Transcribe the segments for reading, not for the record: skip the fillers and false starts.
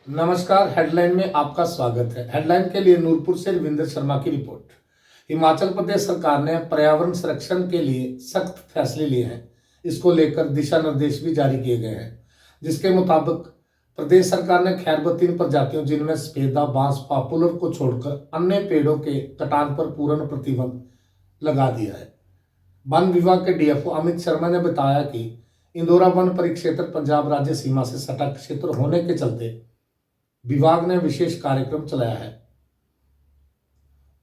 नमस्कार। हेडलाइन में आपका स्वागत है। हेडलाइन के लिए नूरपुर से रविंद्र शर्मा की रिपोर्ट। हिमाचल प्रदेश सरकार ने पर्यावरण संरक्षण के लिए सख्त फैसले लिए हैं। इसको लेकर दिशा निर्देश भी जारी किए गए हैं, जिसके मुताबिक प्रदेश सरकार ने खैरबत 3 प्रजातियों जिनमें सफेदा, बांस, पॉपुलर को छोड़कर अन्य पेड़ों के कटान पर पूर्ण प्रतिबंध लगा दिया है। वन विभाग के डीएफओ अमित शर्मा ने बताया कि इंदौरा वन परिक्षेत्र पंजाब राज्य सीमा से सटा क्षेत्र होने के चलते विभाग ने विशेष कार्यक्रम चलाया है।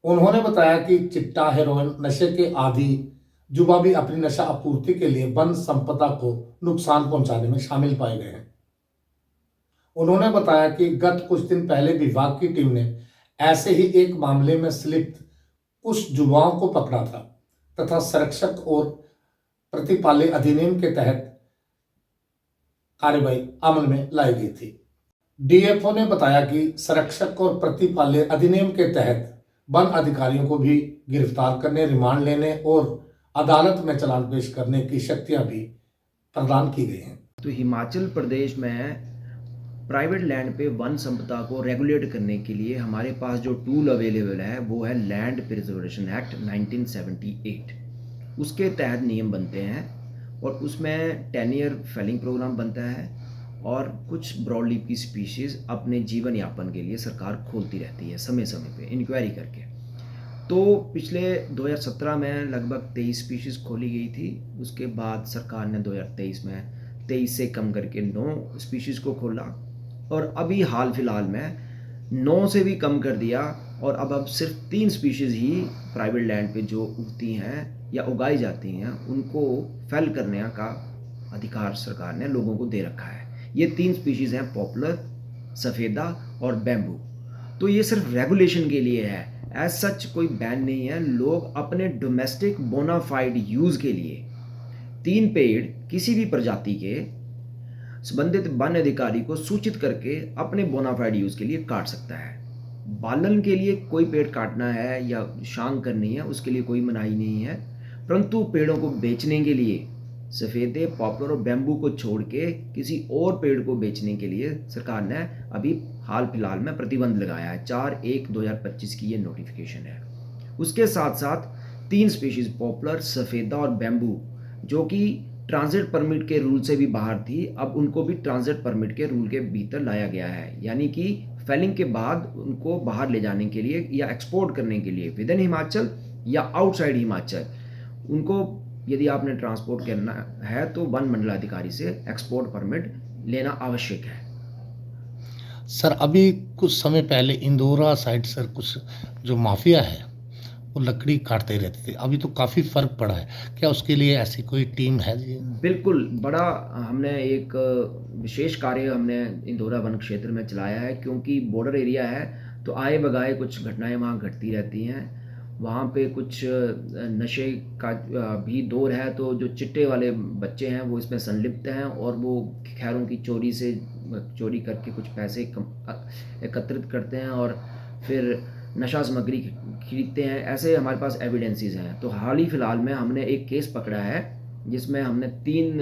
उन्होंने बताया कि चिट्टा, हेरोइन, नशे के आदि युवा भी अपनी नशा आपूर्ति के लिए वन संपदा को नुकसान पहुंचाने में शामिल पाए गए हैं। उन्होंने बताया कि गत कुछ दिन पहले विभाग की टीम ने ऐसे ही एक मामले में संलिप्त कुछ युवाओं को पकड़ा था तथा संरक्षक और प्रतिपाल्य अधिनियम के तहत कार्रवाई अमल में लाई गई थी। डीएफओ ने बताया कि संरक्षक और प्रतिपाल्य अधिनियम के तहत वन अधिकारियों को भी गिरफ्तार करने, रिमांड लेने और अदालत में चालान पेश करने की शक्तियां भी प्रदान की गई हैं। तो हिमाचल प्रदेश में प्राइवेट लैंड पे वन संपदा को रेगुलेट करने के लिए हमारे पास जो टूल अवेलेबल है वो है लैंड प्रिजर्वेशन एक्ट 1978। उसके तहत नियम बनते हैं और उसमें 10 ईयर फेलिंग प्रोग्राम बनता है और कुछ ब्रॉडलीफ की स्पीशीज़ अपने जीवन यापन के लिए सरकार खोलती रहती है समय समय पे इंक्वायरी करके। तो पिछले 2017 में लगभग 23 स्पीशीज़ खोली गई थी। उसके बाद सरकार ने 2023 में 23 से कम करके 9 स्पीशीज़ को खोला और अभी हाल फिलहाल में 9 से भी कम कर दिया और अब सिर्फ 3 स्पीशीज़ ही प्राइवेट लैंड पे जो उगती हैं या उगाई जाती हैं उनको फेल करने का अधिकार सरकार ने लोगों को दे रखा है। ये 3 स्पीशीज़ हैं, पॉपुलर, सफ़ेदा और बैम्बू। तो ये सिर्फ रेगुलेशन के लिए है, एज सच कोई बैन नहीं है। लोग अपने डोमेस्टिक बोनाफाइड यूज़ के लिए 3 पेड़ किसी भी प्रजाति के संबंधित वन अधिकारी को सूचित करके अपने बोनाफाइड यूज़ के लिए काट सकता है। बालन के लिए कोई पेड़ काटना है या शांग करनी है उसके लिए कोई मनाही नहीं है, परंतु पेड़ों को बेचने के लिए सफ़ेदे, पॉपुलर और बैम्बू को छोड़ के किसी और पेड़ को बेचने के लिए सरकार ने अभी हाल फिलहाल में प्रतिबंध लगाया है। 4/1/2025 की ये नोटिफिकेशन है। उसके साथ साथ 3 स्पीशीज़ पॉपुलर, सफ़ेदा और बैम्बू जो कि ट्रांजिट परमिट के रूल से भी बाहर थी, अब उनको भी ट्रांजिट परमिट के रूल के भीतर लाया गया है। यानी कि फेलिंग के बाद उनको बाहर ले जाने के लिए या एक्सपोर्ट करने के लिए विद इन हिमाचल या आउटसाइड हिमाचल, उनको यदि आपने ट्रांसपोर्ट करना है तो वन मंडलाधिकारी से एक्सपोर्ट परमिट लेना आवश्यक है। सर, अभी कुछ समय पहले इंदौरा साइड सर कुछ जो माफिया है वो लकड़ी काटते रहते थे, अभी तो काफ़ी फर्क पड़ा है। क्या उसके लिए ऐसी कोई टीम है जी? बिल्कुल, बड़ा हमने एक विशेष कार्य हमने इंदौरा वन क्षेत्र में चलाया है, क्योंकि बॉर्डर एरिया है तो आए बगाए कुछ घटनाएं वहाँ घटती रहती हैं। वहाँ पे कुछ नशे का भी दौर है, तो जो चिट्टे वाले बच्चे हैं वो इसमें संलिप्त हैं और वो खैरों की चोरी करके कुछ पैसे एकत्रित करते हैं और फिर नशा सामग्री खरीदते हैं। ऐसे हमारे पास एविडेंसेस हैं। तो हाल ही फिलहाल में हमने एक केस पकड़ा है जिसमें हमने 3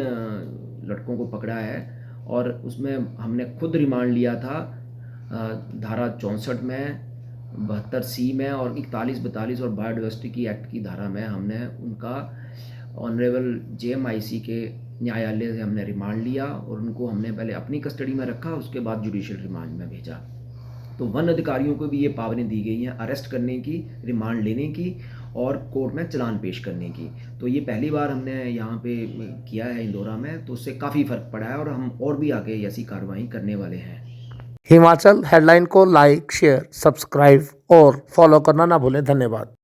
लड़कों को पकड़ा है और उसमें हमने खुद रिमांड लिया था धारा 64 में, 72C में और 41, 42 और बायोडाइवर्सिटी की एक्ट की धारा में हमने उनका ऑनरेबल JMIC के न्यायालय से हमने रिमांड लिया और उनको हमने पहले अपनी कस्टडी में रखा, उसके बाद जुडिशियल रिमांड में भेजा। तो वन अधिकारियों को भी ये पावरें दी गई हैं अरेस्ट करने की, रिमांड लेने की और कोर्ट में चालान पेश करने की। तो ये पहली बार हमने यहाँ पे किया है इंदौरा में, तो उससे काफ़ी फ़र्क पड़ा है और हम और भी आगे ऐसी कार्रवाई करने वाले हैं। हिमाचल हेडलाइन को लाइक, शेयर, सब्सक्राइब और फॉलो करना ना भूलें। धन्यवाद।